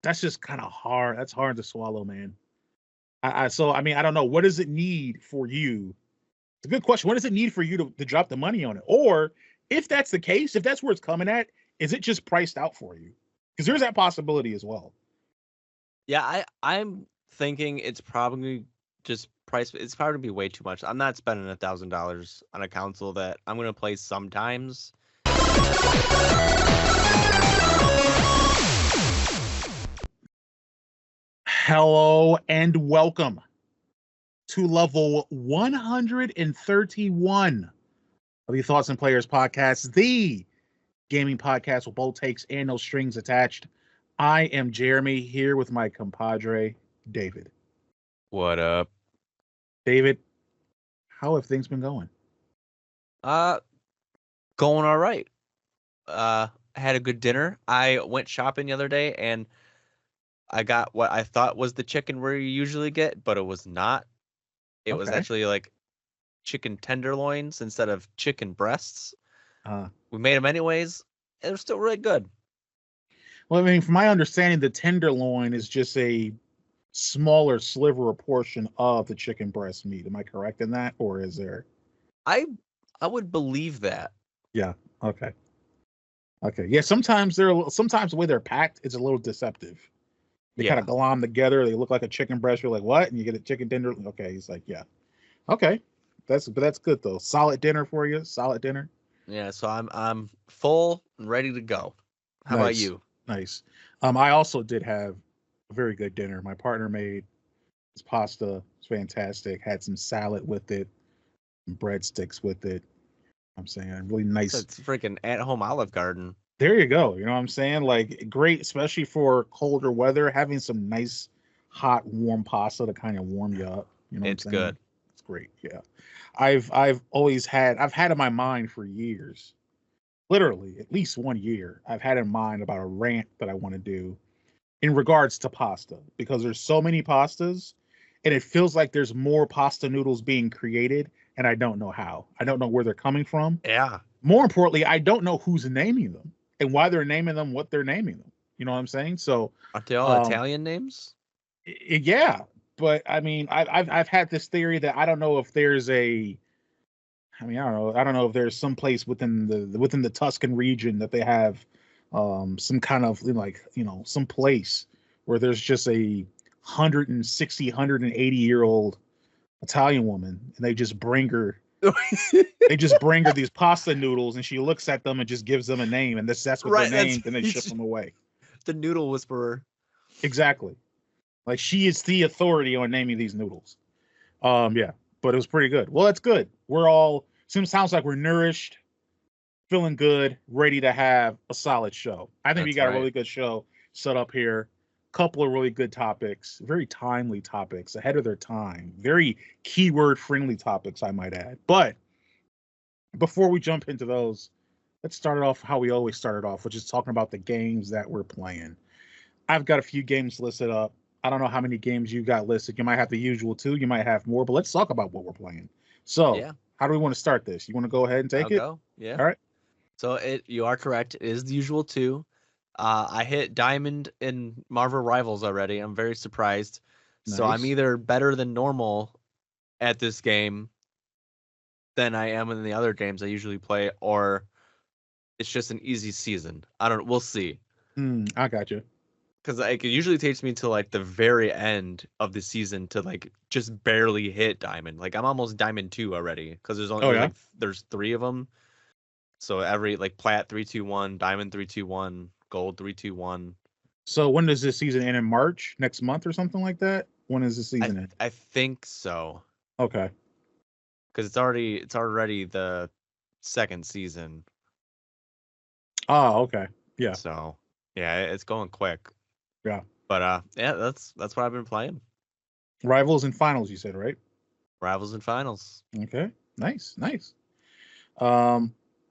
That's just kind of hard. That's hard to swallow, man. So I mean, I don't know. What does it need for you? It's a good question. What does it need for you to drop the money on it? Or if that's the case, if that's where it's coming at, is it just priced out for you? Because there's that possibility as well. Yeah, I'm thinking it's probably just price. It's probably gonna be way too much. I'm not spending $1,000 on a console that I'm gonna play sometimes. Hello and welcome to level 131 of the Thoughts and Players podcast, the gaming podcast with both takes and no strings attached. I am Jeremy here with my compadre, David. What up? David, how have things been going? Going all right. Had a good dinner. I went shopping the other day and I got what I thought was the chicken where you usually get, but it was not. It was actually like chicken tenderloins instead of chicken breasts. We made them anyways. It was still really good. Well, I mean, from my understanding, the tenderloin is just a smaller sliver or portion of the chicken breast meat. Am I correct in that, or is there? I would believe that. Yeah. Okay. Yeah. Sometimes sometimes the way they're packed is a little deceptive. They kind of glom together. They look like a chicken breast. You're like, what? And you get a chicken tender. Okay. He's like, yeah. Okay. That's good though. Solid dinner for you. Solid dinner. Yeah. So I'm full and ready to go. How about you? Nice. I also did have a very good dinner. My partner made his pasta. It's fantastic. Had some salad with it, some breadsticks with it. I'm saying really nice. It's freaking at-home Olive Garden. There you go. You know what I'm saying? Like great, especially for colder weather, having some nice, hot, warm pasta to kind of warm you up. You know, it's good. It's great. Yeah, I've had in my mind for years, literally at least 1 year. I've had in mind about a rant that I want to do in regards to pasta because there's so many pastas, and it feels like there's more pasta noodles being created, and I don't know how. I don't know where they're coming from. Yeah. More importantly, I don't know who's naming them and why they're naming them, what they're naming them. You know what I'm saying? So are they all Italian names? Yeah, but I mean, I've had this theory that I don't know if there's I don't know if there's some place within the Tuscan region that they have some kind of some place where there's just a 180-year-old Italian woman and they just bring her these pasta noodles and she looks at them and just gives them a name and that's what they're named and they ship them away. The noodle whisperer. Exactly. Like she is the authority on naming these noodles. Yeah, but it was pretty good. Well, that's good. Sounds like we're nourished, feeling good, ready to have a solid show. I think we got a really good show set up here. Couple of really good topics, very timely topics, ahead of their time, very keyword friendly topics, I might add. But before we jump into those, let's start it off how we always started off, which is talking about the games that we're playing. I've got a few games listed up. I don't know how many games you got listed. You might have the usual 2, you might have more, but let's talk about what we're playing. So how do we want to start this? You want to go ahead and take it? Go. Yeah. All right. So you are correct. It is the usual 2. I hit Diamond in Marvel Rivals already. I'm very surprised. Nice. So I'm either better than normal at this game than I am in the other games I usually play, or it's just an easy season. We'll see. I got you. Because it usually takes me to like the very end of the season to like just barely hit Diamond. Like I'm almost Diamond 2 already because there's only there's 3 of them. So every like Plat 3-2-1, Diamond 3-2-1. Gold 3-2-1. So when does this season end? In March next month or something like that? When is the season end? I think so. Okay. Because it's already the second season. Oh, okay. Yeah. So yeah, it's going quick. Yeah. But yeah, that's what I've been playing. Rivals and finals, you said, right? Rivals and finals. Okay. Nice. I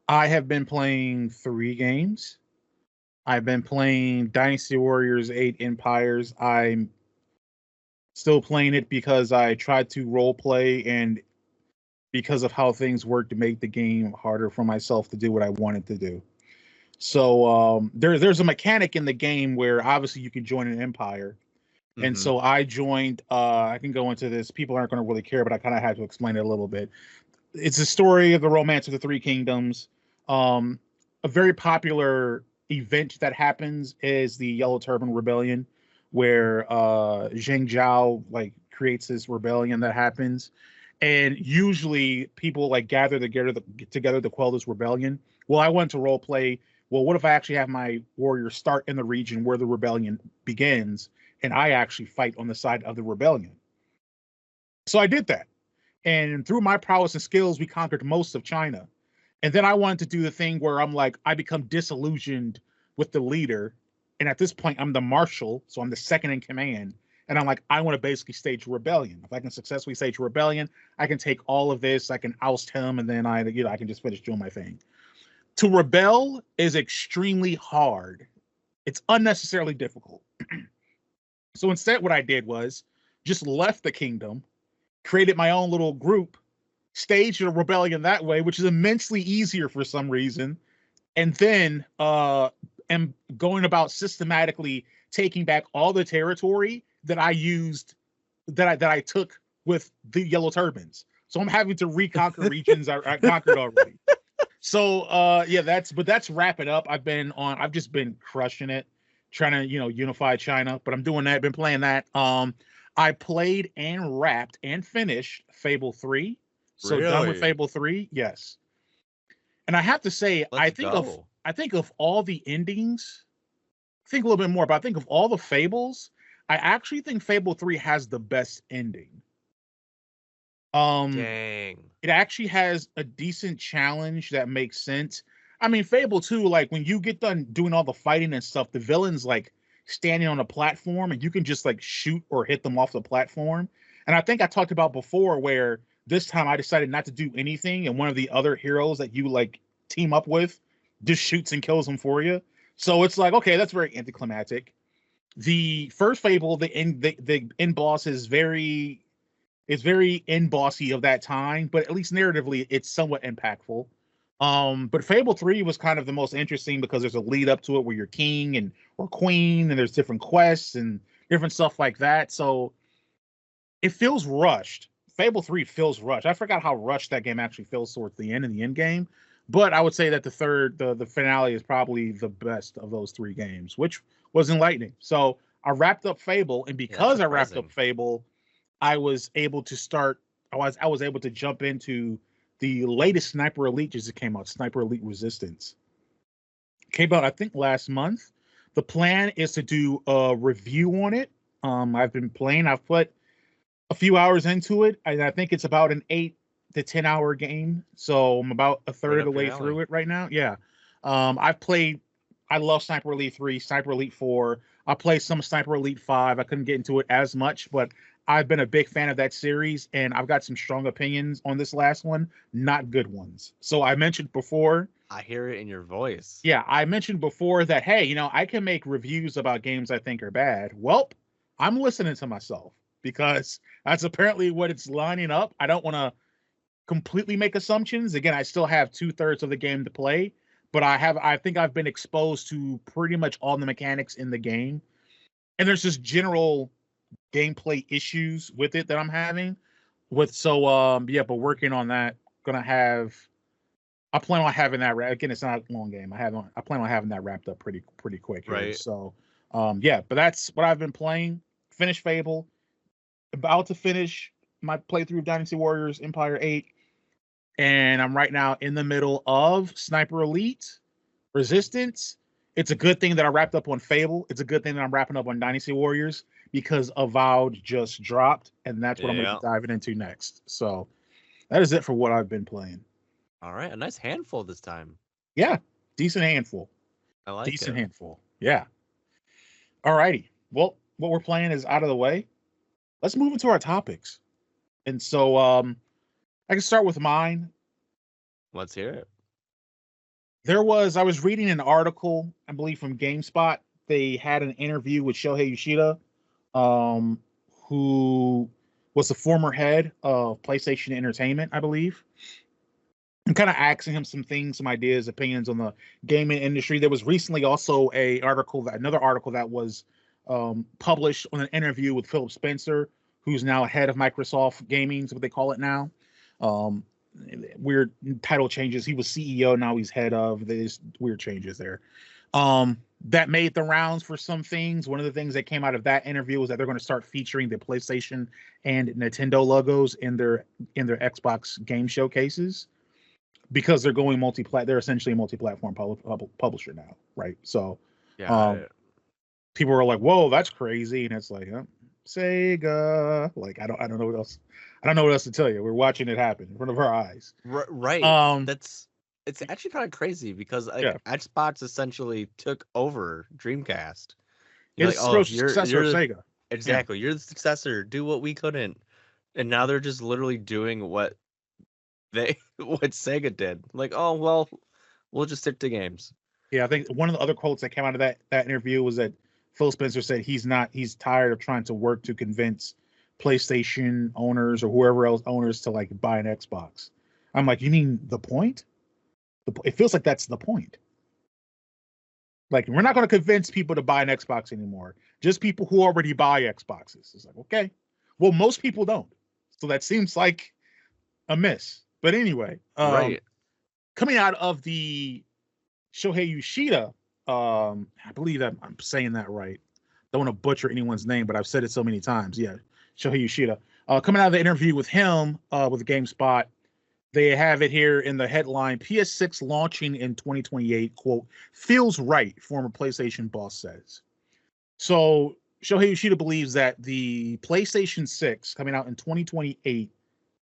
have been playing 3 games. I've been playing Dynasty Warriors 8 Empires. I'm still playing it because I tried to role play and because of how things work to make the game harder for myself to do what I wanted to do. So there's a mechanic in the game where obviously you can join an empire. And Mm-hmm. so I joined, I can go into this. People aren't going to really care, but I kind of have to explain it a little bit. It's a story of the romance of the Three Kingdoms. Um, a very popular event that happens is the Yellow Turban Rebellion, where Zheng Zhao like creates this rebellion that happens, and usually people like gather together to quell this rebellion. Well, I went to role play. Well, what if I actually have my warriors start in the region where the rebellion begins, and I actually fight on the side of the rebellion? So I did that. And through my prowess and skills, we conquered most of China. And then I wanted to do the thing where I'm like, I become disillusioned with the leader. And at this point, I'm the marshal. So I'm the second in command. And I'm like, I want to basically stage a rebellion. If I can successfully stage a rebellion, I can take all of this, I can oust him, and then I can just finish doing my thing. To rebel is extremely hard. It's unnecessarily difficult. So instead, what I did was just left the kingdom, created my own little group, staged a rebellion that way, which is immensely easier for some reason, and then am going about systematically taking back all the territory that I used that I took with the Yellow Turbans. So I'm having to reconquer regions I conquered already. So yeah, that's wrap it up. I've just been crushing it, trying to unify China, but I'm doing that, been playing that. I played and wrapped and finished Fable 3. So done with Really? Fable 3, yes. And I have to say, Let's go. I think of all the endings, think a little bit more, but I think of all the Fables, I actually think Fable 3 has the best ending. Um Dang. it actually has a decent challenge that makes sense. I mean, Fable 2, like when you get done doing all the fighting and stuff, the villain's like standing on a platform and you can just like shoot or hit them off the platform. And I think I talked about before where this time I decided not to do anything, and one of the other heroes that you like team up with just shoots and kills them for you. So it's like, okay, that's very anticlimactic. The first Fable, the end boss is very end bossy of that time, but at least narratively, it's somewhat impactful. But Fable 3 was kind of the most interesting because there's a lead up to it where you're king and or queen, and there's different quests and different stuff like that. So it feels rushed. Fable 3 feels rushed. I forgot how rushed that game actually feels towards the end in the end game. But I would say that the finale is probably the best of those three games, which was enlightening. So I wrapped up Fable, and Yeah, that's because I wrapped up surprising. Fable, I was able to start. I was able to jump into the latest Sniper Elite just came out. Sniper Elite Resistance came out, I think, last month. The plan is to do a review on it. I've been playing. I've put a few hours into it, and I think it's about an 8 to 10 hour game. So I'm about a third Right of the up your way alley. through it right now. Yeah. I've played. I love Sniper Elite 3, Sniper Elite 4. I played some Sniper Elite 5. I couldn't get into it as much, but I've been a big fan of that series, and I've got some strong opinions on this last one, not good ones. So I mentioned before, I hear it in your voice. yeah, I mentioned before that, hey, I can make reviews about games I think are bad. Well, I'm listening to myself because that's apparently what it's lining up. I don't want to completely make assumptions. Again, I still have 2/3 of the game to play, but I think I've been exposed to pretty much all the mechanics in the game. And there's just general gameplay issues with it that I'm having. Yeah, but working on that, gonna have I plan on having that again. It's not a long game. I plan on having that wrapped up pretty quick here. Right. So yeah, but that's what I've been playing. Finish Fable, about to finish my playthrough of Dynasty Warriors Empire 8, and I'm right now in the middle of Sniper Elite Resistance. It's a good thing that I wrapped up on Fable. It's a good thing that I'm wrapping up on Dynasty Warriors because Avowed just dropped, and that's what I'm going to Yeah. be diving into next. So that is it for what I've been playing. All right. A nice handful this time. Yeah, decent handful. I like Decent it. handful. Yeah. All righty. Well, what we're playing is out of the way. Let's move into our topics. And so I can start with mine. Let's hear it. I was reading an article, I believe from GameSpot. They had an interview with Shohei Yoshida, um, who was the former head of PlayStation Entertainment, I believe. and kind of asking him some things, some ideas, opinions on the gaming industry. There was recently also another article that was published on an interview with Philip Spencer, who's now head of Microsoft Gaming, is what they call it now. Um, Weird title changes. He was CEO, now he's head of. There's weird changes there. That made the rounds for some things. One of the things that came out of that interview was that they're going to start featuring the PlayStation and Nintendo logos in their Xbox game showcases, because they're going they're essentially a multi-platform publisher now, right? So people were like, "Whoa, that's crazy," and it's like, Sega. Like, I don't know what else. I don't know what else to tell you. We're watching it happen in front of our eyes. Right. It's actually kind of crazy because Xbox essentially took over Dreamcast. You're successor of Sega. Exactly. You're the successor. Do what we couldn't. And now they're just literally doing what Sega did. Like, oh well, we'll just stick to games. Yeah, I think one of the other quotes that came out of that interview was that Phil Spencer said he's tired of trying to work to convince PlayStation owners or whoever else owners to like buy an Xbox. I'm like, you mean the point? It feels like that's the point. Like, we're not going to convince people to buy an Xbox anymore. Just people who already buy Xboxes. It's like, okay. Well, most people don't. So that seems like a miss. But anyway, right. Coming out of the Shohei Yoshida, I believe that I'm saying that right. Don't want to butcher anyone's name, but I've said it so many times. Yeah, Shohei Yoshida. Coming out of the interview with him with GameSpot, they have it here in the headline: PS6 launching in 2028, quote, feels right, former PlayStation boss says. So Shohei Yoshida believes that the PlayStation 6 coming out in 2028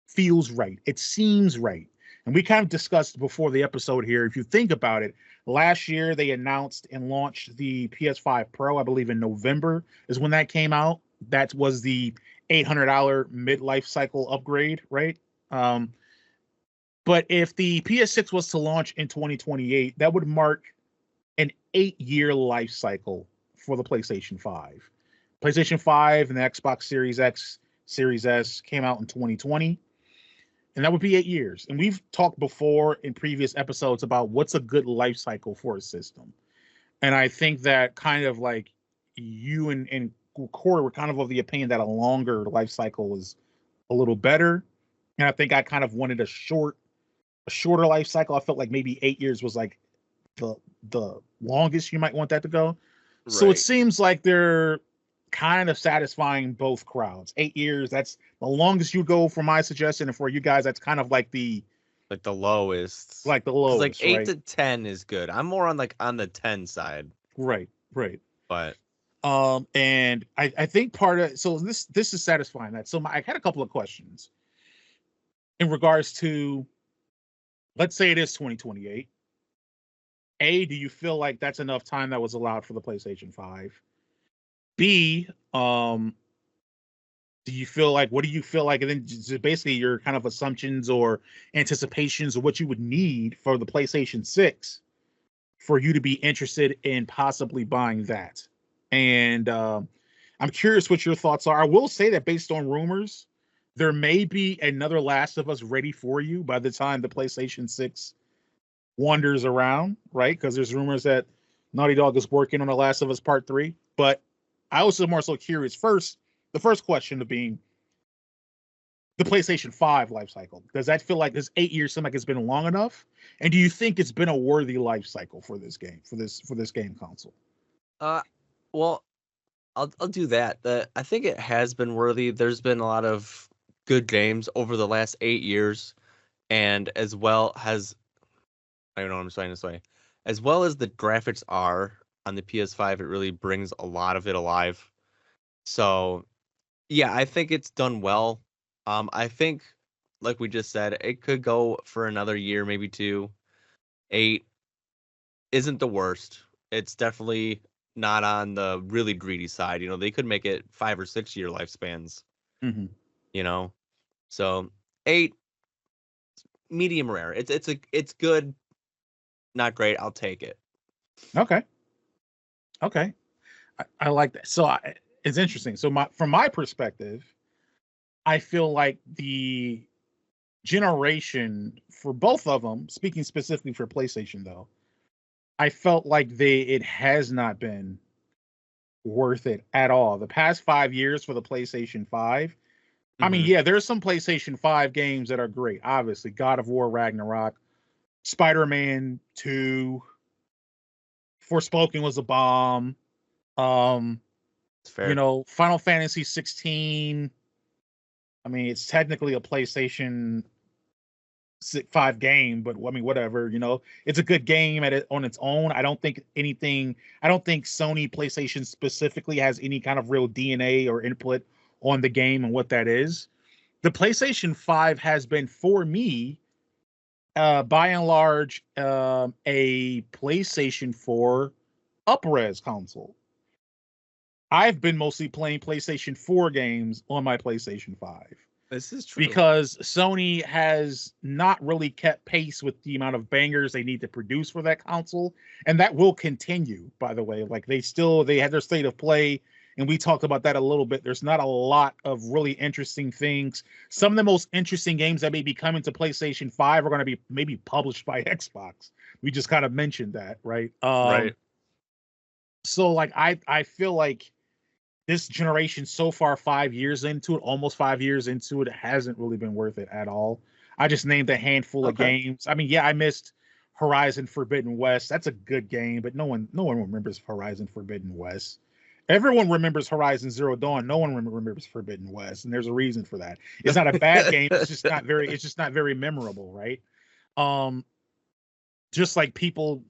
feels right. It seems right. And we kind of discussed before the episode here, if you think about it, last year they announced and launched the PS5 Pro, I believe in November is when that came out. That was the $800 mid-life cycle upgrade, right? But if the PS6 was to launch in 2028, that would mark an 8-year life cycle for the PlayStation 5. PlayStation 5 and the Xbox Series X, Series S came out in 2020. And that would be 8 years. And we've talked before in previous episodes about what's a good life cycle for a system. And I think that kind of like you and Corey were kind of the opinion that a longer life cycle is a little better. And I think I kind of wanted a shorter life cycle. I felt like maybe 8 years was like the longest you might want that to go. Right. So it seems like they're kind of satisfying both crowds. 8 years, that's the longest you go for my suggestion, and for you guys, that's kind of like the lowest. Like the lowest. Like 8 to 10 is good. I'm more on the 10 side. Right. But and I think part of this is satisfying that. So I had a couple of questions in regards to, let's say it is 2028. A, do you feel like that's enough time that was allowed for the PlayStation 5? B, do you feel like, what do you feel like, and then just basically your kind of assumptions or anticipations of what you would need for the PlayStation 6 for you to be interested in possibly buying that. And I'm curious what your thoughts are. I will say that based on rumors, there may be another Last of Us ready for you by the time the PlayStation 6 wanders around, right? Because there's rumors that Naughty Dog is working on The Last of Us Part 3. But I was more so curious. The first question of being the PlayStation 5 life cycle. Does that feel like this 8 years seem like it's been long enough? And do you think it's been a worthy life cycle for this game, for this game console? Well, I'll do that. I think it has been worthy. There's been a lot of good games over the last 8 years, and as well as, I don't know what I'm saying this way, as well as the graphics are on the PS5, it really brings a lot of it alive. So, yeah, I think it's done well. I think, like we just said, it could go for another year, maybe 2. 8 isn't the worst. It's definitely not on the really greedy side. They could make it 5 or 6 year lifespans. Mm-hmm. So 8, medium rare. It's good, not great. I'll take it. Okay. I like that. So it's interesting. So from my perspective, I feel like the generation for both of them, speaking specifically for PlayStation though, I felt like it has not been worth it at all. The past 5 years for the PlayStation 5. I mean, yeah, there's some PlayStation 5 games that are great. Obviously, God of War Ragnarok, Spider-Man 2, Forspoken was a bomb. It's fair. Final Fantasy 16. I mean, it's technically a PlayStation 5 game, but I mean, whatever. It's a good game on its own. I don't think Sony PlayStation specifically has any kind of real DNA or input on the game and what that is. The PlayStation 5 has been, for me, by and large, a PlayStation 4 up-res console. I've been mostly playing PlayStation 4 games on my PlayStation 5. This is true. Because Sony has not really kept pace with the amount of bangers they need to produce for that console. And that will continue, by the way. Like, they had their state of play, and we talked about that a little bit. There's not a lot of really interesting things. Some of the most interesting games that may be coming to PlayStation 5 are going to be maybe published by Xbox. We just kind of mentioned that, right? Right. So, like, I feel like this generation so far, 5 years into it, almost 5 years into it, hasn't really been worth it at all. I just named a handful of games. I mean, yeah, I missed Horizon Forbidden West. That's a good game, but no one remembers Horizon Forbidden West. Everyone remembers Horizon Zero Dawn. No one remembers Forbidden West, and there's a reason for that. It's not a bad game. It's just not very memorable, right? Just like people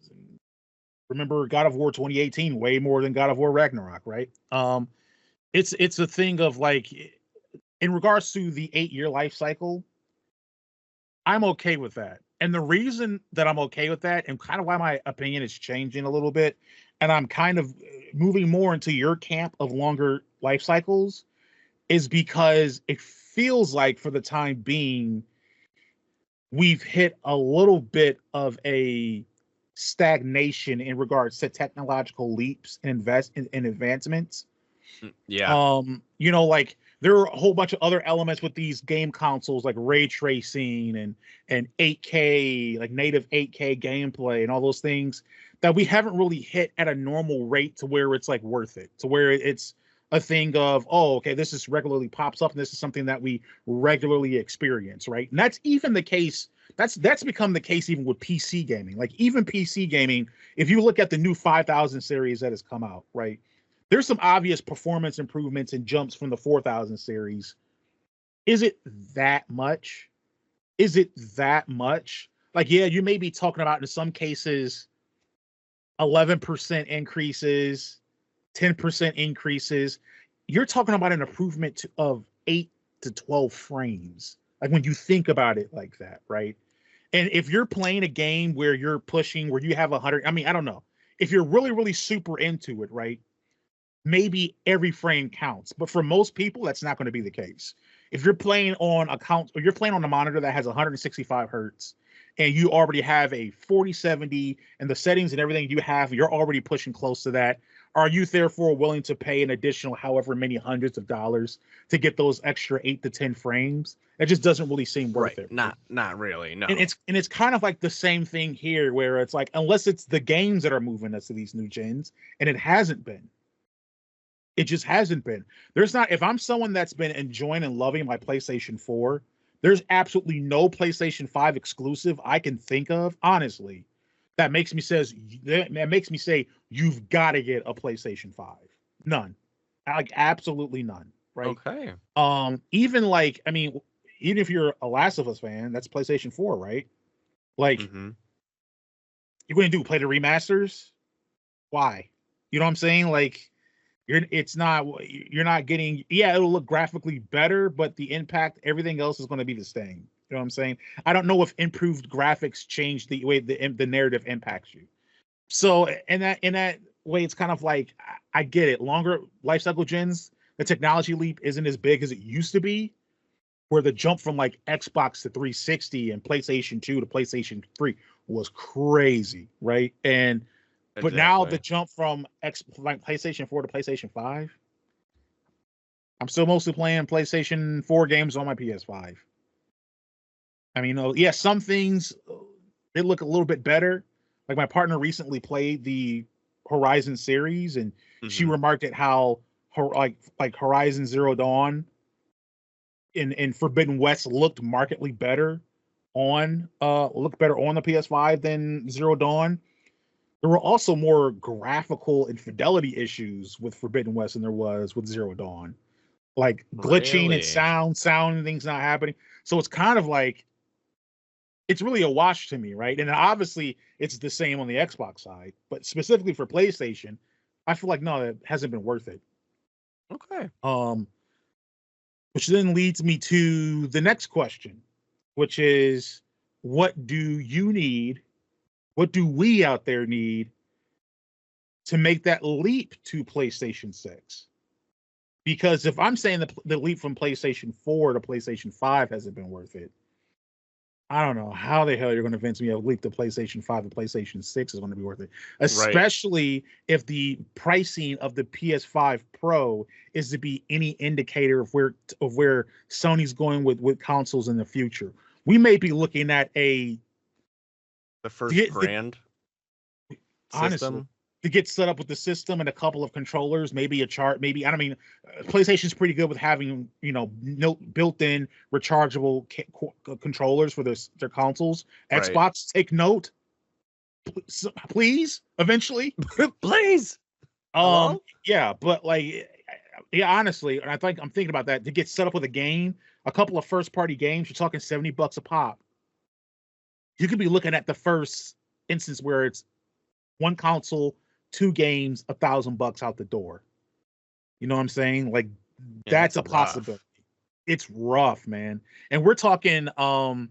remember God of War 2018 way more than God of War Ragnarok, right? It's a thing of, like, in regards to the 8-year life cycle, I'm okay with that. And the reason that I'm okay with that, and kind of why my opinion is changing a little bit, and I'm kind of moving more into your camp of longer life cycles, is because it feels like, for the time being, we've hit a little bit of a stagnation in regards to technological leaps and advancements. Yeah. Like, there are a whole bunch of other elements with these game consoles, like ray tracing and 8K, like native 8K gameplay and all those things that we haven't really hit at a normal rate to where it's, like, worth it, to where it's a thing of, oh, okay, this is regularly pops up and this is something that we regularly experience, right? And that's even the case. That's become the case even with PC gaming. Like, even PC gaming, if you look at the new 5000 series that has come out, right? There's some obvious performance improvements and jumps from the 4000 series. Is it that much? Like, yeah, you may be talking about, in some cases, 11% increases, 10% increases. You're talking about an improvement of 8 to 12 frames. Like, when you think about it like that, right? And if you're playing a game where you have 100, I mean, I don't know. If you're really, really super into it, right? Maybe every frame counts, but for most people, that's not going to be the case. If you're playing on a monitor that has 165 hertz, and you already have a 4070, and the settings and everything you're already pushing close to that, are you therefore willing to pay an additional however many hundreds of dollars to get those extra 8 to 10 frames? It just doesn't really seem worth it. Not really, no. And it's kind of like the same thing here, where it's like, unless it's the games that are moving us to these new gens, and it hasn't been. It just hasn't been. If I'm someone that's been enjoying and loving my PlayStation 4, there's absolutely no PlayStation 5 exclusive I can think of, honestly, that makes me say you've got to get a PlayStation 5. None. Like, absolutely none, right? Okay. Even if you're a Last of Us fan, that's PlayStation 4, right? Like, you're going to play the remasters? Why? You know what I'm saying? Like, you're not getting, it'll look graphically better, but the impact, everything else is going to be the same. You know what I'm saying? I don't know if improved graphics change the way the narrative impacts you. So in that way, it's kind of like, I get it. Longer life cycle gens, the technology leap isn't as big as it used to be, where the jump from, like, Xbox to 360 and PlayStation 2 to PlayStation 3 was crazy, right? But now the jump from PlayStation 4 to PlayStation 5, I'm still mostly playing PlayStation 4 games on my PS5. I mean, yeah, some things they look a little bit better. Like my partner recently played the Horizon series, and she Hmm. remarked at how like Horizon Zero Dawn in Forbidden West looked better on the PS5 than Zero Dawn. There were also more graphical and fidelity issues with Forbidden West than there was with Zero Dawn, like glitching and Really? sound and things not happening. So it's kind of like it's really a wash to me, right? And obviously it's the same on the Xbox side, but specifically for PlayStation, I feel like no, it hasn't been worth it. Okay. Um, which then leads me to the next question, which is what do you need? What do we out there need to make that leap to PlayStation 6? Because if I'm saying the leap from PlayStation 4 to PlayStation 5 hasn't been worth it, I don't know how the hell you're going to convince me a leap to PlayStation 5 to PlayStation 6 is going to be worth it, Right. especially if the pricing of the PS5 Pro is to be any indicator of where Sony's going with consoles in the future. We may be looking at a The first the, grand honestly system. to get set up with the system and a couple of controllers, maybe a chart, maybe I don't mean PlayStation's pretty good with having no built-in rechargeable controllers for their consoles. Right. Xbox, take note, please, eventually. Please. Hello? Yeah, but like, yeah, honestly, and I think I'm thinking about that to get set up with a game, a couple of first-party games. You're talking $70 a pop. You could be looking at the first instance where it's one console, two games, $1,000 out the door. You know what I'm saying? Like Yeah, that's that's a rough. possibility. It's rough, man. And we're talking we're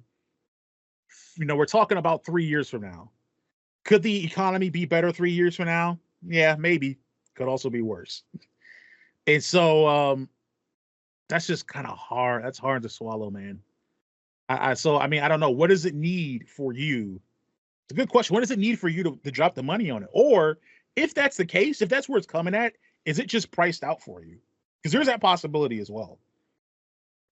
talking about 3 years from now. Could the economy be better 3 years from now? Yeah, maybe. Could also be worse. And so that's just kind of hard. That's hard to swallow, man. So I mean, I don't know. What does it need for you? It's a good question. What does it need for you to drop the money on it? Or if that's the case, if that's where it's coming at, is it just priced out for you? Because there's that possibility as well.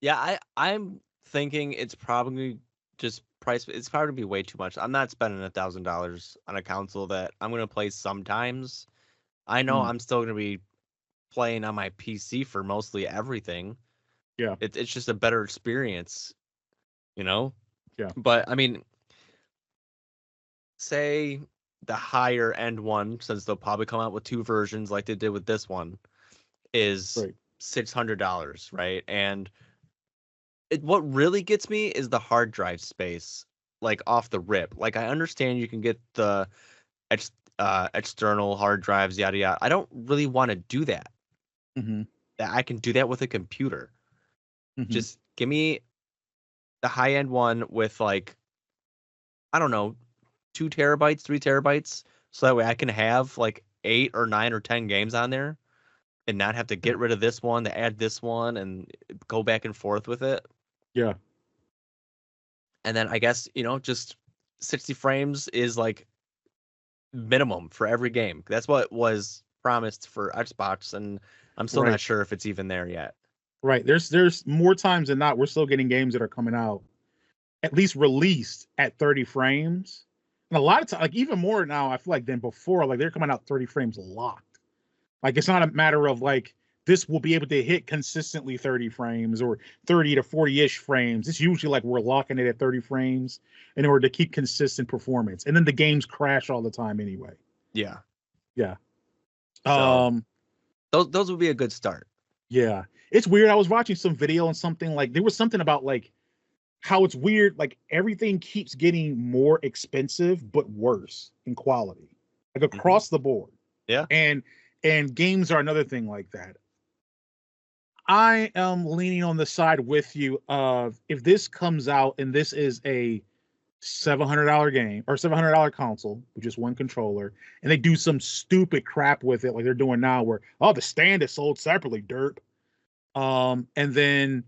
Yeah, I'm thinking it's probably just price. It's probably gonna be way too much. I'm not spending $1,000 on a console that I'm gonna play sometimes. I know Mm, I'm still gonna be playing on my PC for mostly everything. yeah, It's just a better experience, you know. yeah, But I mean, say the higher end one, since they'll probably come out with two versions like they did with this one, is right. $600, right? And what really gets me is the hard drive space, like off the rip. Like I understand you can get the external hard drives, yada yada. I don't really want to do that. Mm-hmm, That I can do that with a computer. mm-hmm. Just give me the high end one with like I don't know, 2 TB, 3 TB, so that way I can have like 8 or 9 or 10 games on there and not have to get rid of this one to add this one and go back and forth with it. Yeah, And then I guess, just 60 frames is like minimum for every game. That's what was promised for Xbox, and I'm still right, not sure if it's even there yet. right. There's more times than not we're still getting games that are coming out at least released at 30 frames. And a lot of times, like even more now, I feel like than before, like they're coming out 30 frames locked. Like it's not a matter of like this will be able to hit consistently 30 frames or 30 to 40-ish frames. It's usually like we're locking it at 30 frames in order to keep consistent performance. And then the games crash all the time anyway. Yeah. Yeah. So Um those would be a good start. yeah. It's weird. I was watching some video on something like there was something about like how it's weird like everything keeps getting more expensive but worse in quality. Like Hmm. across the board. Yeah. And games are another thing like that. I am leaning on the side with you of if this comes out and this is a $700 game or $700 console with just one controller, and they do some stupid crap with it like they're doing now, where the stand is sold separately, derp. And then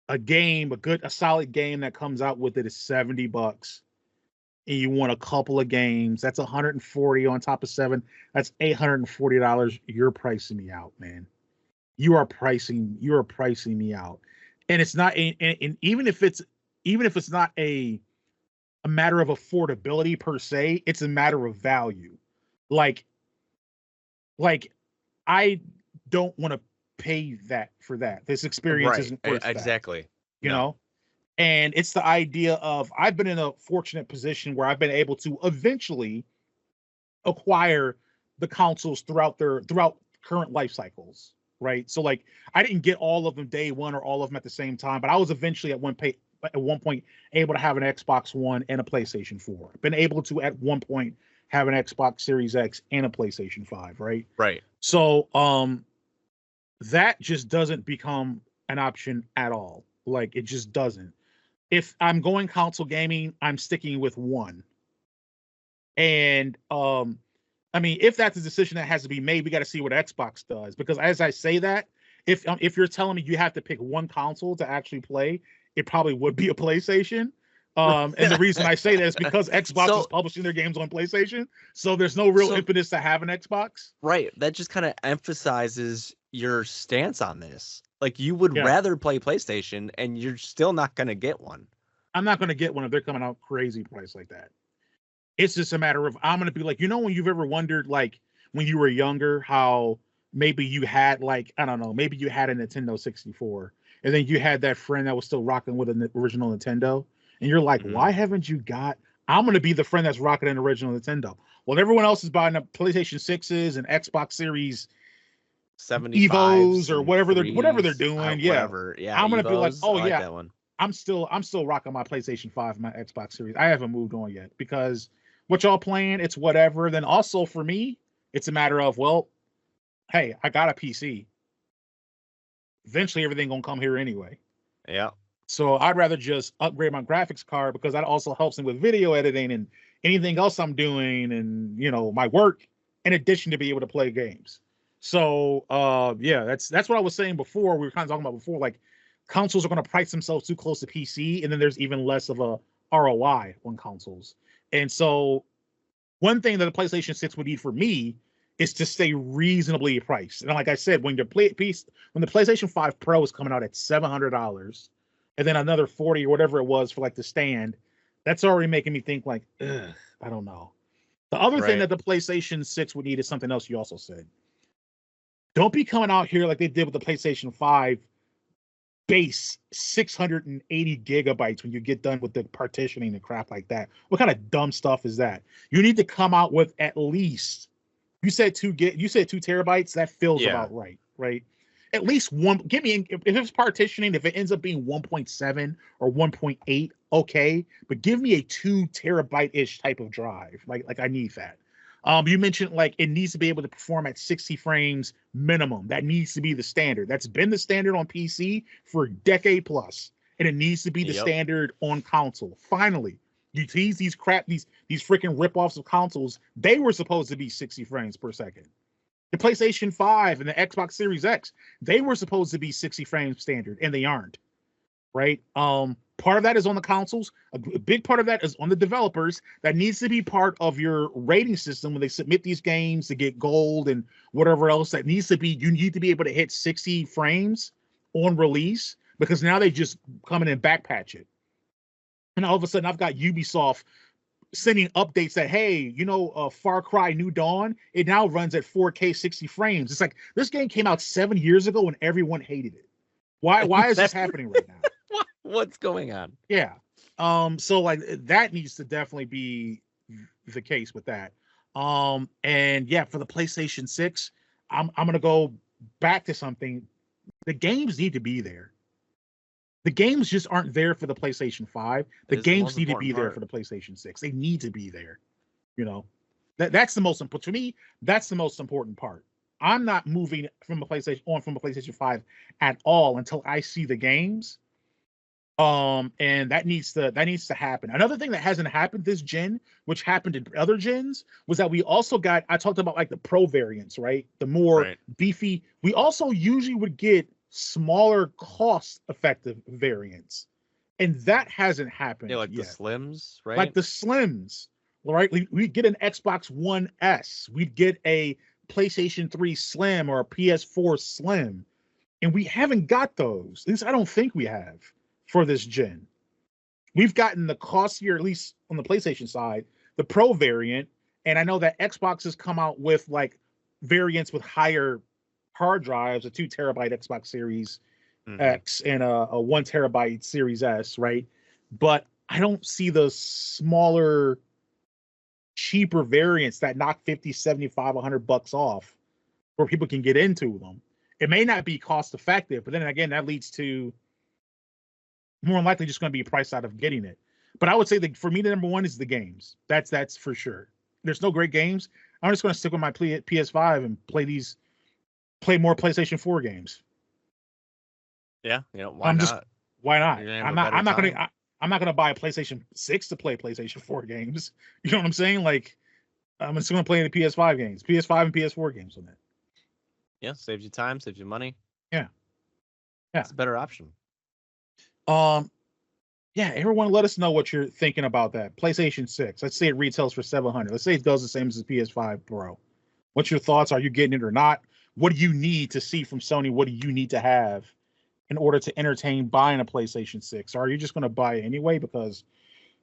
a solid game that comes out with it is $70, and you want a couple of games. That's 140 on top of seven. That's $840. You're pricing me out, man. You are pricing me out, and it's not. And even if it's even if it's not a matter of affordability per se, it's a matter of value. Like I don't want to pay that for that. This experience Right. isn't worth that, Exactly. you No. know? And it's the idea of I've been in a fortunate position where I've been able to eventually acquire the consoles throughout current life cycles, right? So like I didn't get all of them day one or all of them at the same time, but I was eventually at one point able to have an Xbox One and a PlayStation 4. Been able to at one point have an Xbox Series X and a PlayStation 5, right? Right. So that just doesn't become an option at all. Like it just doesn't. If I'm going console gaming, I'm sticking with one. And I mean, if that's a decision that has to be made, we got to see what Xbox does. Because as I say that, if you're telling me you have to pick one console to actually play, it probably would be a PlayStation. And the reason I say that is because Xbox is publishing their games on PlayStation, so there's no real impetus to have an Xbox. Right. That just kind of emphasizes your stance on this. Like you would rather play PlayStation, and you're still not going to get one. I'm not going to get one if they're coming out crazy price like that. It's just a matter of I'm going to be like, when you've ever wondered, like when you were younger, how maybe you had like, I don't know, maybe you had a Nintendo 64 and then you had that friend that was still rocking with an original Nintendo. And you're like, why haven't you got, I'm going to be the friend that's rocking an original Nintendo. Well, everyone else is buying up PlayStation 6s and Xbox Series 75s Evos or whatever they're doing. Whatever. Yeah. I'm going to be like, oh like yeah, that one. I'm still rocking my PlayStation 5 and my Xbox Series. I haven't moved on yet because what y'all playing, it's whatever. Then also for me, it's a matter of, well, hey, I got a PC. Eventually everything gonna come here anyway. Yeah. So I'd rather just upgrade my graphics card because that also helps me with video editing and anything else I'm doing and my work, in addition to be able to play games. So yeah, that's what I was saying before. We were kind of talking about before, like consoles are going to price themselves too close to PC, and then there's even less of a ROI on consoles. And so one thing that the PlayStation 6 would need for me is to stay reasonably priced. And like I said, when the PlayStation 5 Pro is coming out at $700 and then another 40 or whatever it was for like the stand, that's already making me think like, I don't know. The other thing that the PlayStation 6 would need is something else you also said. Don't be coming out here like they did with the PlayStation 5 base 680 gigabytes when you get done with the partitioning and crap like that. What kind of dumb stuff is that? You need to come out with at least, you said 2 terabytes. That feels about right? At least one. Give me, if it's partitioning, if it ends up being 1.7 or 1.8, okay, but give me a 2 terabyte ish type of drive. Like I need that. You mentioned like it needs to be able to perform at 60 frames minimum. That needs to be the standard. That's been the standard on PC for a decade plus, and it needs to be the standard on console. Finally, you tease these freaking ripoffs of consoles. They were supposed to be 60 frames per second. The PlayStation 5 and the Xbox Series X, they were supposed to be 60 frames standard, and they aren't. Right? Part of that is on the consoles. A big part of that is on the developers. That needs to be part of your rating system when they submit these games to get gold and whatever else. That needs to be, you need to be able to hit 60 frames on release, because now they just come in and backpatch it. And all of a sudden I've got Ubisoft sending updates that, hey, Far Cry New Dawn, it now runs at 4K 60 frames. It's like, this game came out 7 years ago and everyone hated it. Why is this happening right now? What's going on? Yeah. So like that needs to definitely be the case with that. And yeah, for the PlayStation 6, I'm gonna go back to something. The games need to be there. The games just aren't there for the PlayStation 5. The games need to be there for the PlayStation 6. They need to be there. That's the most important to me. That's the most important part. I'm not moving from a PlayStation 5 at all until I see the games. And that needs to happen. Another thing that hasn't happened this gen, which happened in other gens, was that we also got, I talked about like the pro variants, right? The more beefy. We also usually would get smaller cost effective variants. And that hasn't happened like yet. The Slims, right? Like the Slims, right? We get an Xbox One S. We'd get a PlayStation 3 Slim or a PS4 Slim. And we haven't got those. At least I don't think we have for this gen. we've gotten the costier, at least on the PlayStation side, the Pro variant, and I know that Xbox has come out with like variants with higher hard drives, a 2 terabyte Xbox Series Hmm. X and a 1 terabyte Series S, right? But I don't see the smaller, cheaper variants that knock 50, 75, 100 bucks off where people can get into them. It may not be cost effective, but then again, that leads to more than likely just going to be a price out of getting it. But I would say that for me, the number one is the games. That's for sure. There's no great games. I'm just going to stick with my PS5 and play more PlayStation 4 games. Yeah, why I'm just not? why not? You're gonna have I'm a not. better time. I'm not gonna buy a PlayStation 6 to play PlayStation 4 games. You know what I'm saying? Like I'm just gonna play the PS5 games, PS5 and PS4 games on that. Yeah, saves you time, saves you money. Yeah, yeah. It's a better option. Um, yeah. Everyone, let us know what you're thinking about that PlayStation 6. Let's say it retails for 700. Let's say it does the same as the PS5 Pro. What's your thoughts? Are you getting it or not? What do you need to see from Sony? What do you need to have in order to entertain buying a PlayStation 6? Or are you just going to buy it anyway because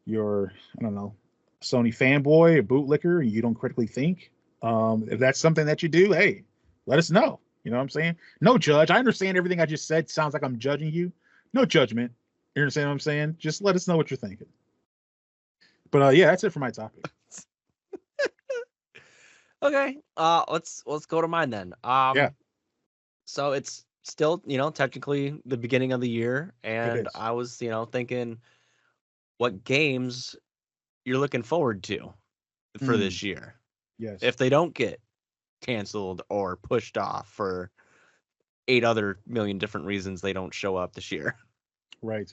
you're, I don't know, Sony fanboy, a bootlicker, and you don't critically think? If that's something that you do, hey, let us know. You know what I'm saying? No judge. I understand everything I just said sounds like I'm judging you. No judgment. You understand what I'm saying? Just let us know what you're thinking. But yeah, that's it for my topic. Okay. Let's go to mine then. Yeah, So it's still, technically the beginning of the year, it and is. I was, thinking what games you're looking forward to for Mm, this year. yes, If they don't get canceled or pushed off for 8 other million different reasons they don't show up this year. right.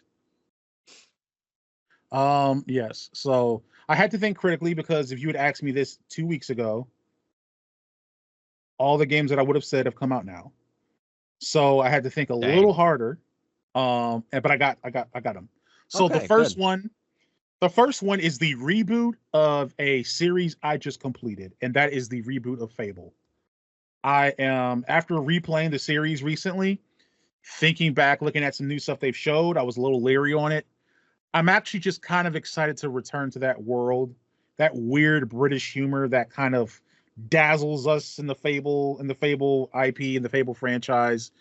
Yes. So I had to think critically because if you had asked me this 2 weeks ago, all the games that I would have said have come out now. So I had to think a little Dang. harder. But I got them. So Okay, good. the first one is the reboot of a series I just completed, and that is the reboot of Fable. I am after replaying the series recently, thinking back, looking at some new stuff they've showed. I was a little leery on it. I'm actually just kind of excited to return to that world, that weird British humor that kind of dazzles us in the Fable IP, in the Fable franchise,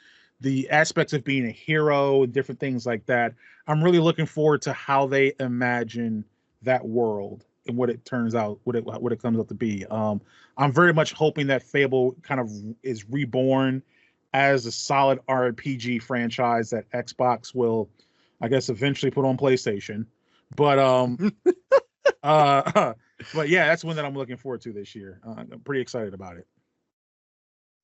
the aspects of being a hero and different things like that. I'm really looking forward to how they imagine that world and what it turns out, what it comes out to be. I'm very much hoping that Fable kind of is reborn as a solid RPG franchise that Xbox will, I guess, eventually put on PlayStation. But uh but yeah, that's one that I'm looking forward to this year. I'm pretty excited about it.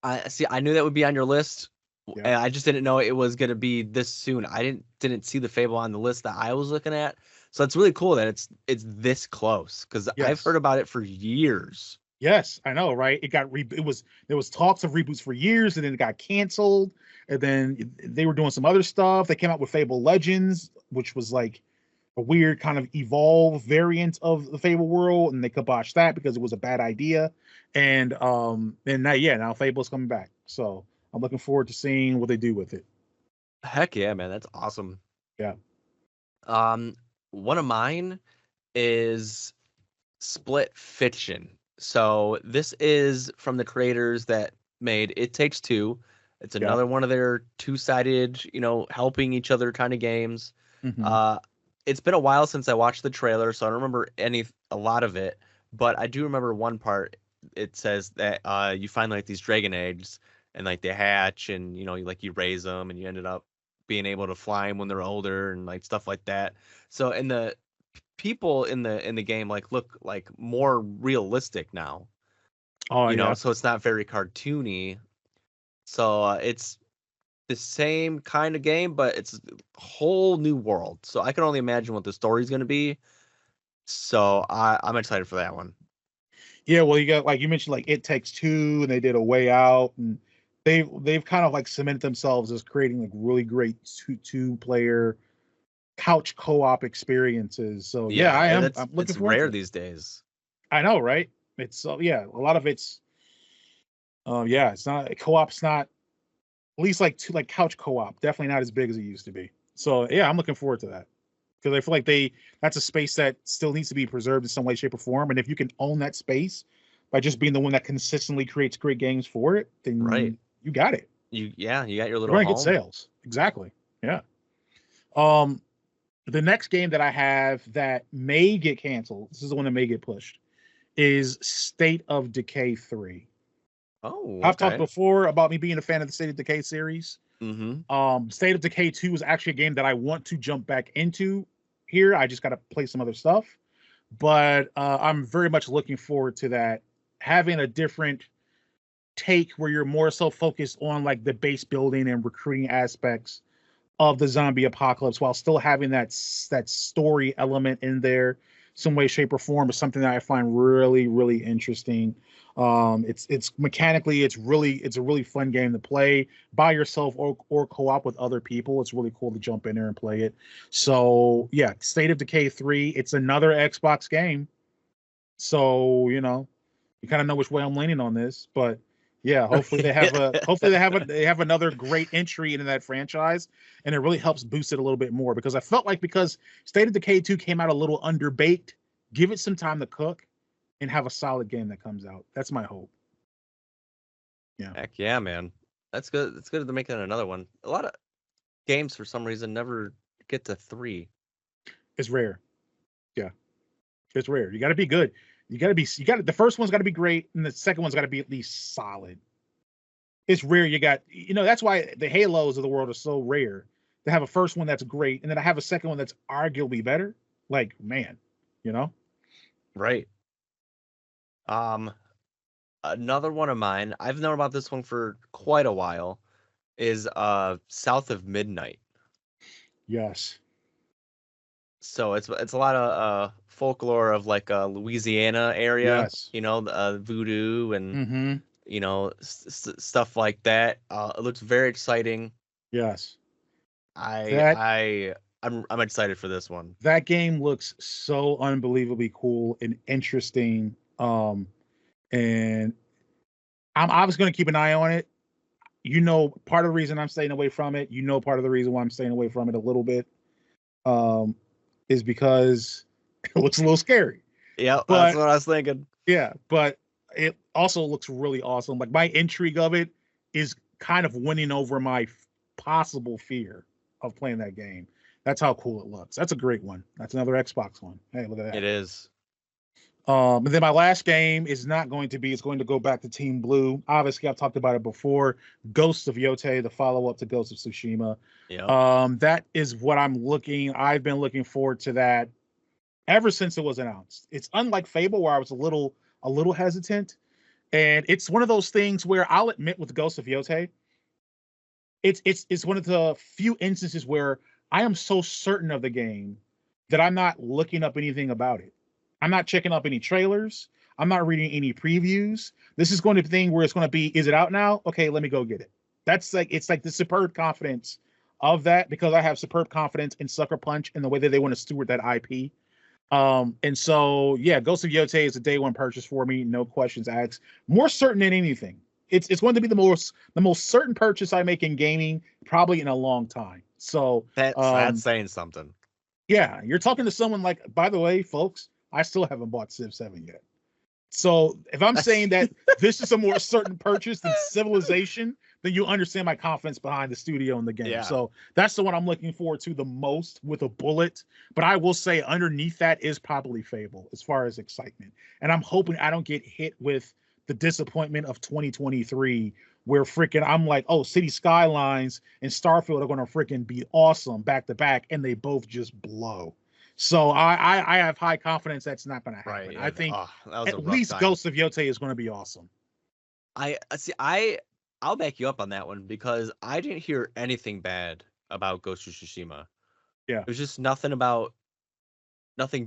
I see. I knew that would be on your list, Yeah. and I just didn't know it was gonna be this soon. I didn't see the Fable on the list that I was looking at, so it's really cool that it's this close because I've heard Yes. about it for years. Yes, I know, right? It was there was talks of reboots for years, and then it got canceled, and then they were doing some other stuff. They came out with Fable Legends, which was like a weird kind of evolved variant of the Fable world, and they kiboshed that because it was a bad idea. And now yeah, now Fable's coming back. So I'm looking forward to seeing what they do with it. Heck yeah, man, that's awesome. Yeah. Um, One of mine is Split Fiction. So this is from the creators that made It Takes Two. It's Yeah. another one of their two-sided, helping each other kind of games. Hmm. Uh, it's been a while since I watched the trailer, so I don't remember a lot of it, but I do remember one part. It says that you find like these dragon eggs and like they hatch and you raise them and you ended up being able to fly them when they're older and like stuff like that. So in the people in the game like look like more realistic now, Oh yeah. so it's not very cartoony. So it's the same kind of game, but it's a whole new world. So I can only imagine what the story's going to be. So I'm excited for that one. Yeah, well, you got like you mentioned, like It Takes Two, and they did A Way Out, and they've kind of like cemented themselves as creating like really great two player couch co-op experiences. So yeah, Yeah, I'm looking it's forward rare to it. these days. I know, right? It's yeah, a lot of it's yeah, it's not co-op's not at least like couch co-op, definitely not as big as it used to be. So yeah, I'm looking forward to that. because I feel like that's a space that still needs to be preserved in some way, shape, or form. And if you can own that space by just being the one that consistently creates great games for it, then you got it. You got your You're little going to home. get sales. Exactly. Yeah. The next game that I have that may get canceled, this is the one that may get pushed, is State of Decay 3. Oh, I've talked before about me being a fan of the State of Decay series. Mm-hmm. State of Decay 2 is actually a game that I want to jump back into here. I just got to play some other stuff. But I'm very much looking forward to that. Having a different take where you're more so focused on like the base building and recruiting aspects of the zombie apocalypse while still having that story element in there some way, shape, or form is something that I find really, really interesting. It's mechanically it's a really fun game to play by yourself or co-op with other people. It's really cool to jump in there and play it. So yeah, State of Decay 3, it's another Xbox game. So, you kind of know which way I'm leaning on this, but yeah, hopefully they have another great entry into that franchise, and it really helps boost it a little bit more because I felt like because State of Decay 2 came out a little underbaked, give it some time to cook and have a solid game that comes out. That's my hope. Yeah. Heck yeah, man. That's good. It's good that they're making another one. A lot of games for some reason never get to 3. It's rare. Yeah. It's rare. You got to be good. The first one's got to be great, and the second one's got to be at least solid. It's rare. That's why the Halos of the world are so rare. To have a first one that's great, and then I have a second one that's arguably better. Like, man, Right. Another one of mine, I've known about this one for quite a while, is South of Midnight. Yes. So it's a lot of folklore of like Louisiana area, Yes. voodoo and stuff like that. It looks very exciting. Yes. I'm excited for this one. That game looks so unbelievably cool and interesting. And I'm obviously going to keep an eye on it. Part of the reason I'm staying away from it, part of the reason why I'm staying away from it a little bit, is because it looks a little scary. Yeah, that's what I was thinking. Yeah, but it also looks really awesome. Like my intrigue of it is kind of winning over my possible fear of playing that game. That's how cool it looks. That's a great one. That's another Xbox one. Hey, look at that. It is. And then my last game is it's going to go back to Team Blue. Obviously, I've talked about it before. Ghosts of Yotei, the follow-up to Ghosts of Tsushima. Yeah. That is what I've been looking forward to that ever since it was announced. It's unlike Fable, where I was a little hesitant. And it's one of those things where I'll admit with Ghosts of Yotei, it's one of the few instances where I am so certain of the game that I'm not looking up anything about it. I'm not checking up any trailers. I'm not reading any previews. This is going to be the thing where it's going to be, is it out now? Okay, let me go get it. It's like the superb confidence of that, because I have superb confidence in Sucker Punch and the way that they want to steward that IP. And so, yeah, Ghost of Yotei is a day one purchase for me. No questions asked. More certain than anything. It's going to be the most certain purchase I make in gaming probably in a long time. So that's saying something. Yeah, you're talking to someone like, by the way, folks, I still haven't bought Civ 7 yet. So if I'm saying that this is a more certain purchase than Civilization, then you understand my confidence behind the studio and the game. Yeah. So that's the one I'm looking forward to the most with a bullet. But I will say underneath that is probably Fable as far as excitement. And I'm hoping I don't get hit with the disappointment of 2023 where freaking I'm like, oh, City Skylines and Starfield are going to freaking be awesome back to back, and they both just blow. So I have high confidence that's not going to happen. Right. I think at least Ghost of Yotei is going to be awesome. I'll back you up on that one because I didn't hear anything bad about Ghost of Tsushima. Yeah. It was just nothing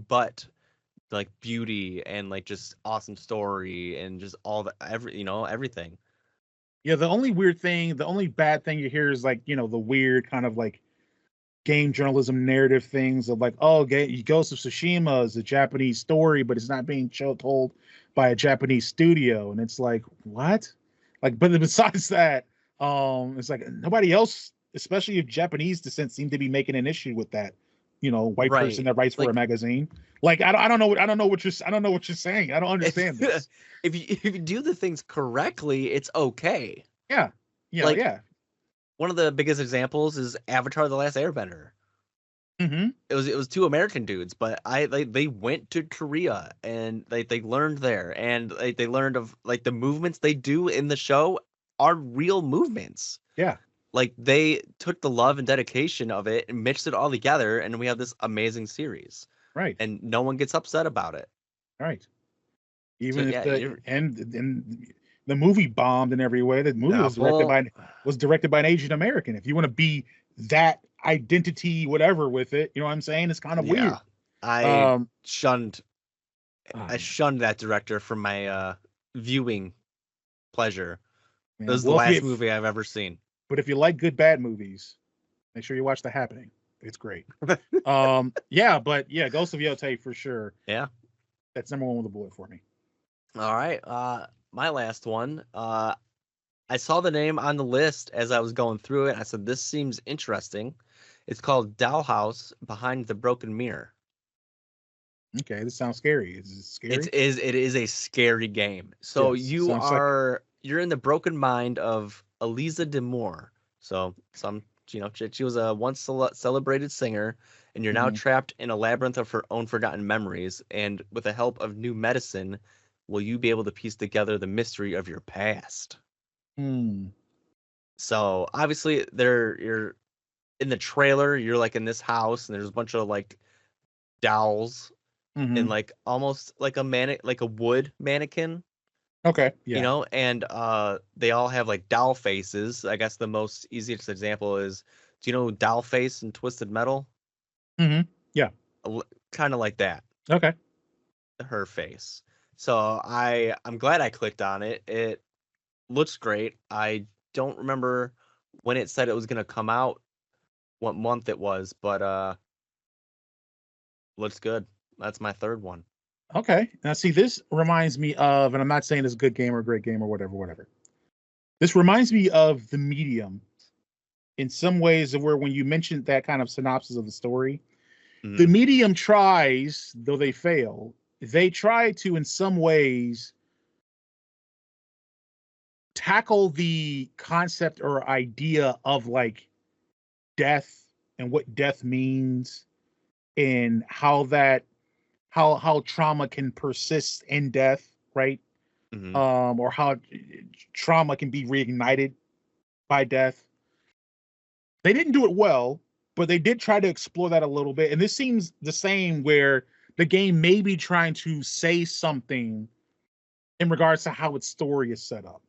but like beauty and like just awesome story and just all everything. Yeah, the only bad thing you hear is like, the weird kind of like game journalism narrative things of like, oh, Ghost of Tsushima is a Japanese story, but it's not being told by a Japanese studio. And it's like, what? Like, but besides that, it's like nobody else, especially of Japanese descent, seem to be making an issue with that, white person Right. that writes for a magazine. Like I don't know what you're saying. I don't understand this. If you do the things correctly, it's okay. Yeah. Like, Yeah. one of the biggest examples is Avatar: The Last Airbender. Mm-hmm. It was two American dudes, but they went to Korea and they learned there, and they learned of like the movements they do in the show are real movements. Yeah. Like, they took the love and dedication of it and mixed it all together, and we have this amazing series. Right. And no one gets upset about it. Right. Even So, if yeah, and the movie bombed in every way. The movie was directed by an Asian American. If you want to be that identity, whatever with it, you know what I'm saying? It's kind of weird. I shunned that director from my viewing pleasure. Man, This is the last movie I've ever seen. But if you like good bad movies, make sure you watch The Happening. It's great. Yeah, but yeah, Ghost of Yotei for sure. Yeah. That's number one with a bullet for me. All right. My last one. I saw the name on the list as I was going through it. I said, this seems interesting. It's called Dollhouse Behind the Broken Mirror. Okay, this sounds scary. Is it scary? It is a scary game. So you're in the broken mind of Eliza Demore. So she was a once celebrated singer, and you're now trapped in a labyrinth of her own forgotten memories. And with the help of new medicine, will you be able to piece together the mystery of your past? So obviously, you're in the trailer. You're like in this house, and there's a bunch of like dolls, and like almost like a wood mannequin. Okay. Yeah. And they all have like doll faces. I guess the most easiest example is, do you know Doll Face and Twisted Metal? Yeah. Kind of like that. Okay. Her face. So I'm glad I clicked on it. It looks great. I don't remember when it said it was gonna come out, what month it was, but looks good. That's my third one. Okay. Now, see, this reminds me of, and I'm not saying it's a good game or a great game or whatever. This reminds me of The Medium in some ways, of where when you mentioned that kind of synopsis of the story, The Medium tries, though they fail, they try to, in some ways, tackle the concept or idea of like death and what death means, and how trauma can persist in death, right? Or how trauma can be reignited by death. They didn't do it well, but they did try to explore that a little bit. And this seems the same, where the game may be trying to say something in regards to how its story is set up,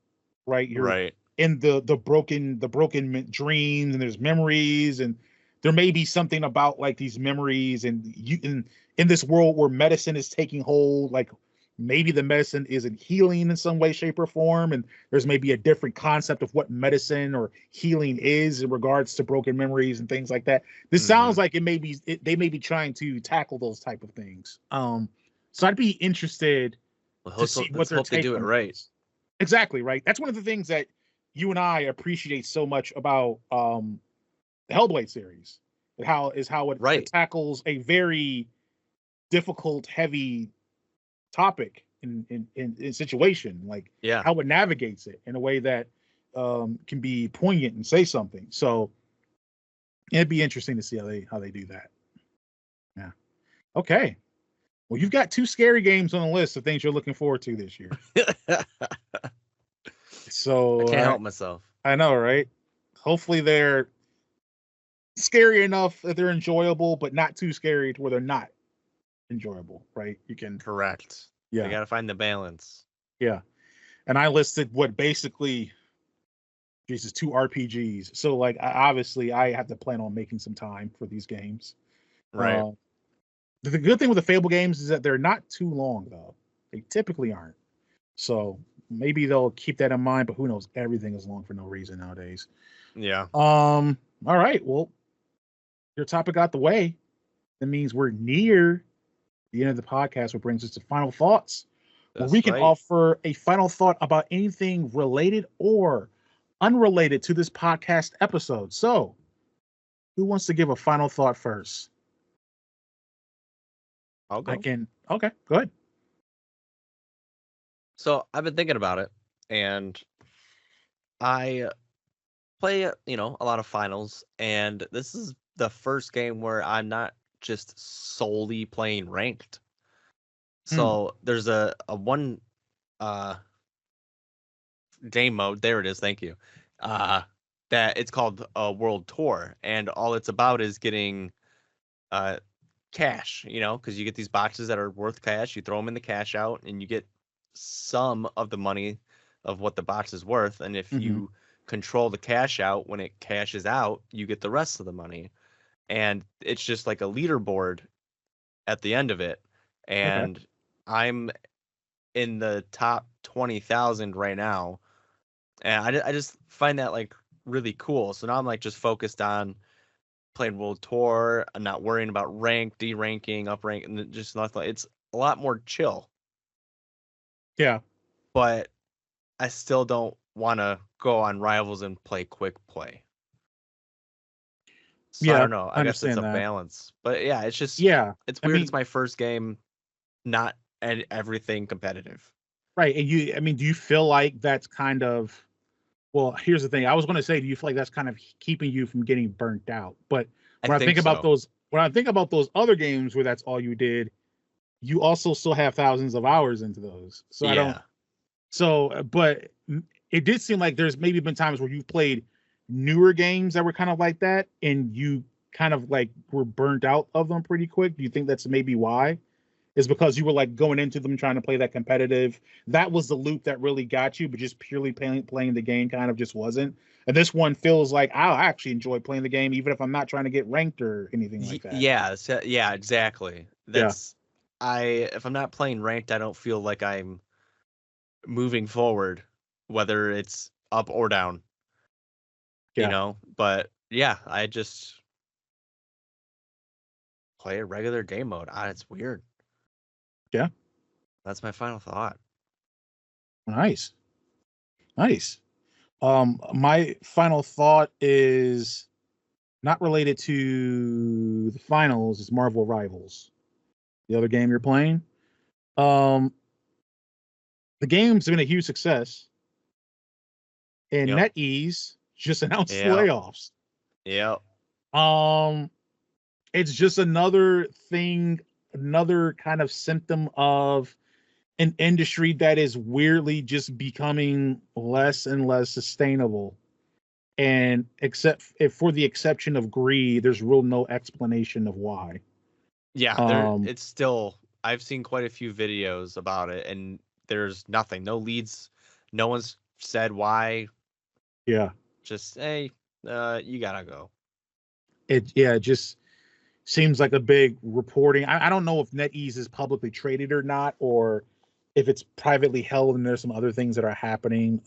right? You're in the broken dreams, and there's memories, and there may be something about like these memories, and you in this world where medicine is taking hold, like maybe the medicine isn't healing in some way, shape, or form, and there's maybe a different concept of what medicine or healing is in regards to broken memories and things like that. This sounds like they may be trying to tackle those type of things. So I'd be interested to see what their take they do it right. Is. Exactly, right. That's one of the things that you and I appreciate so much about the Hellblade series. How it tackles a very difficult, heavy topic in situation, like how it navigates it in a way that can be poignant and say something. So it'd be interesting to see how they do that. Yeah. Okay. Well, you've got 2 scary games on the list of things you're looking forward to this year. So I can't help myself. I know, right? Hopefully they're scary enough that they're enjoyable, but not too scary to where they're not enjoyable, right? You can correct. Yeah. You got to find the balance. Yeah. And I listed basically 2 RPGs. So like obviously I have to plan on making some time for these games. Right. The good thing with the Fable games is that they're not too long, though. They typically aren't. So maybe they'll keep that in mind, but who knows? Everything is long for no reason nowadays. Yeah. All right. Well, your topic out the way. That means we're near the end of the podcast, which brings us to final thoughts. Where we can offer a final thought about anything related or unrelated to this podcast episode. So, who wants to give a final thought first? I'll go. Okay, go ahead. So I've been thinking about it, and I play, a lot of finals, and this is the first game where I'm not just solely playing ranked. Hmm. So there's a one uh game mode. There it is. Thank you. Uh, that it's called a World Tour, and all it's about is getting uh cash. Because you get these boxes that are worth cash. You throw them in the cash out, and you get some of the money of what the box is worth. And if Mm-hmm. you control the cash out, when it cashes out, you get the rest of the money. And it's just like a leaderboard at the end of it. Okay. And I'm in the top 20,000 right now. And I just find that like really cool. So now I'm like just focused on playing World Tour. I'm not worrying about rank, deranking, up rank, and just nothing. It's a lot more chill. Yeah. But I still don't want to go on Rivals and play quick play. So I Yeah. don't know. I I guess it's understand a that. balance. But yeah, it's just Yeah. it's I weird. It's mean, my first game, not everything competitive. right. And I mean, do you feel like that's kind of, well, here's the thing. I was going to say, do you feel like that's kind of keeping you from getting burnt out? But I think so. when I think about those other games where that's all you did, you also still have thousands of hours into those. So I don't, Yeah. but it did seem like there's maybe been times where you've played newer games that were kind of like that and you kind of like were burnt out of them pretty quick. Do you think that's maybe why? Is because you were like going into them trying to play that competitive. That was the loop that really got you, but just purely playing the game kind of just wasn't. And this one feels like I actually enjoy playing the game, even if I'm not trying to get ranked or anything like that. Yeah, yeah, exactly. Yeah, If I'm not playing ranked, I don't feel like I'm moving forward, whether it's up or down. yeah, But yeah, I just play a regular game mode. It's weird. yeah. That's my final thought. Nice, nice. My final thought is not related to the finals. It's Marvel Rivals, the other game you're playing. Um, the game's been a huge success, and Yep. NetEase just announced Yep. layoffs. Yep. Um, it's just another thing, another kind of symptom of an industry that is weirdly just becoming less and less sustainable. And except if for the exception of greed, there's real no explanation of why. Yeah, Um, it's still I've seen quite a few videos about it, and there's nothing. No leads. No one's said why. yeah, Just, hey, you gotta go. it just seems like a big reporting. I don't know if NetEase is publicly traded or not, or if it's privately held and there's some other things that are happening.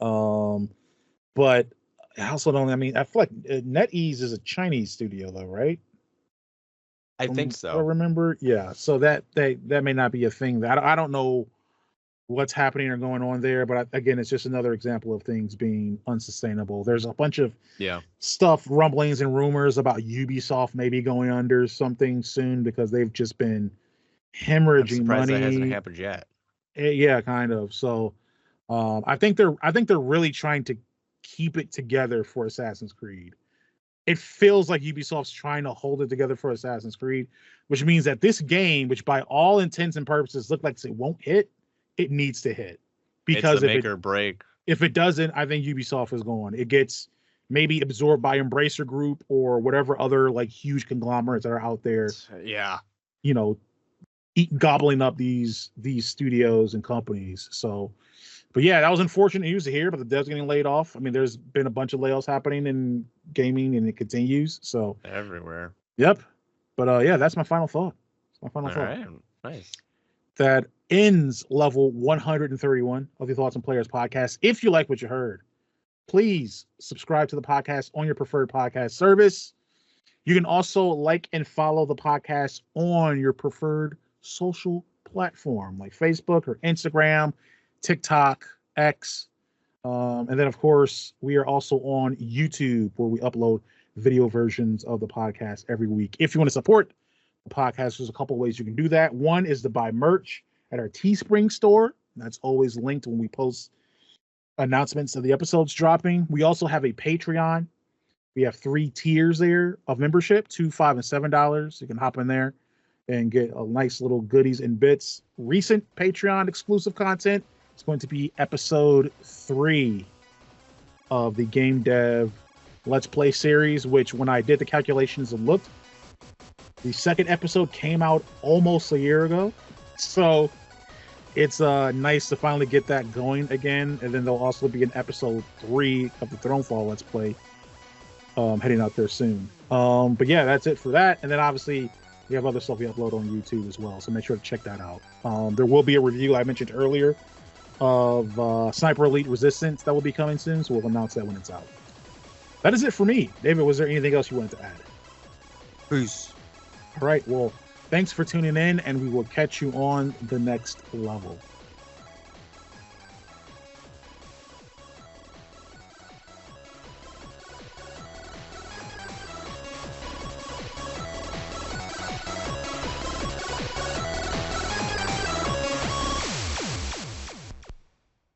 But I also don't. I mean, I feel like NetEase is a Chinese studio, though, right? I From think what I so. remember, yeah. So that may not be a thing. That I don't know what's happening or going on there, but again, it's just another example of things being unsustainable. There's a bunch of Yeah. stuff, rumblings and rumors about Ubisoft maybe going under something soon because they've just been I'm hemorrhaging surprised that hasn't money. happened yet. Yeah, kind of. So I think they're really trying to keep it together for Assassin's Creed. It feels like Ubisoft's trying to hold it together for Assassin's Creed, which means that this game, which by all intents and purposes look like it won't hit, it needs to hit. It's the Because if make it or break. if it doesn't, I think Ubisoft is gone. It gets maybe absorbed by Embracer Group or whatever other like huge conglomerates that are out there, Yeah. you know, gobbling up these studios and companies. So, but yeah, that was unfortunate news to hear. But the devs getting laid off. I mean, there's been a bunch of layoffs happening in gaming, and it continues. So, Everywhere. yep. But yeah, that's my final thought. That's my final All thought. right. Nice. That ends level 131 of the Thoughts and Players podcast. If you like what you heard, please subscribe to the podcast on your preferred podcast service. You can also like and follow the podcast on your preferred social platform like Facebook or Instagram, TikTok, X. And then, of course, we are also on YouTube where we upload video versions of the podcast every week. If you want to support podcast. There's a couple ways you can do that. One is to buy merch at our Teespring store. That's always linked when we post announcements of the episodes dropping. We also have a Patreon. We have 3 tiers there of membership, $2, $5, and $7. You can hop in there and get a nice little goodies and bits. Recent Patreon exclusive content is going to be episode 3 of the Game Dev Let's Play series, which when I did the calculations and looked, the second episode came out almost a year ago. So it's nice to finally get that going again. And then there'll also be an episode 3 of the Thronefall Let's Play heading out there soon. But yeah, that's it for that. And then obviously we have other stuff we upload on YouTube as well. So make sure to check that out. There will be a review I mentioned earlier of Sniper Elite Resistance that will be coming soon. So we'll announce that when it's out. That is it for me. David, was there anything else you wanted to add? Peace. All right. Well, thanks for tuning in, and we will catch you on the next level.